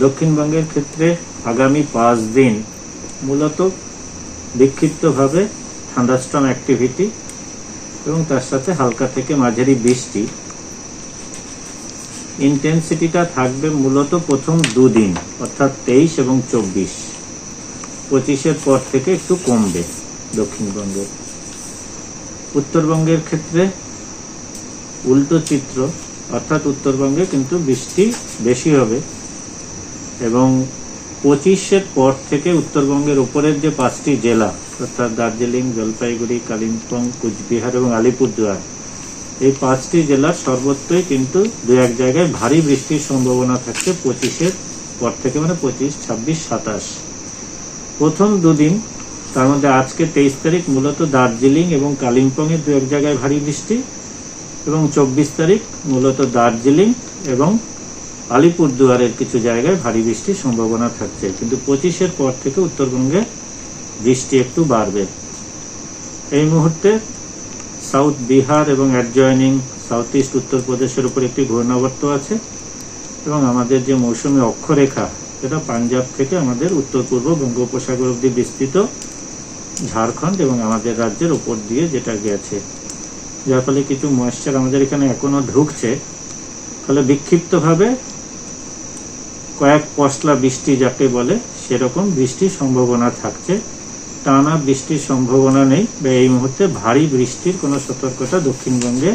দক্ষিণবঙ্গের ক্ষেত্রে আগামী 5 দিন মূলত বিক্ষিপ্তভাবে থান্ডারস্টর্ম অ্যাক্টিভিটি এবং তার সাথে হালকা থেকে মাঝারি বৃষ্টি। ইন্টেন্সিটিটা থাকবে মূলত প্রথম 2 দিন অর্থাৎ 23 এবং 24। 25-এর পর থেকে একটু কমবে দক্ষিণবঙ্গে। উত্তরবঙ্গের ক্ষেত্রে উল্টো চিত্র, অর্থাৎ উত্তরবঙ্গে কিন্তু বৃষ্টি বেশি হবে এবং 25-এর পর থেকে উত্তরবঙ্গের উপরের যে 5টি জেলা অর্থাৎ দার্জিলিং, জলপাইগুড়ি, কালিম্পং, কুচবিহার এবং আলিপুরদুয়ার, এই 5টি জেলার সর্বত্রই কিন্তু 2-1 জায়গায় ভারী বৃষ্টির সম্ভাবনা থাকছে 25-এর পর থেকে, মানে 25, 26, 27। প্রথম 2 দিন, তার মধ্যে আজকে 23 তারিখ মূলত দার্জিলিং এবং কালিম্পং এর 2-1 জায়গায় ভারী বৃষ্টি এবং 24 তারিখ মূলত দার্জিলিং এবং আলিপুরদুয়ারের কিছু জায়গায় ভারী বৃষ্টির সম্ভাবনা থাকছে। কিন্তু 25-এর পর থেকে উত্তরবঙ্গে বৃষ্টি একটু বাড়বে। এই মুহূর্তে সাউথ বিহার এবং অ্যাডজয়নিং সাউথ ইস্ট উত্তরপ্রদেশের উপর একটি ঘূর্ণাবর্ত আছে এবং আমাদের যে মৌসুমী অক্ষরেখা, সেটা পাঞ্জাব থেকে আমাদের উত্তর পূর্ব বঙ্গোপসাগর অবধি বিস্তৃত, ঝাড়খণ্ড এবং আমাদের রাজ্যের উপর দিয়ে যেটা গেছে, যার ফলে কিছু ময়েশ্চার আমাদের এখানে এখনো ঢুকছে। ফলে বিক্ষিপ্তভাবে কয়েক পশলা বৃষ্টি যাকে বলে সেরকম বৃষ্টির সম্ভাবনা থাকছে। টানা বৃষ্টির সম্ভাবনা নেই বা এই মুহূর্তে ভারী বৃষ্টির কোনো সতর্কতা দক্ষিণবঙ্গে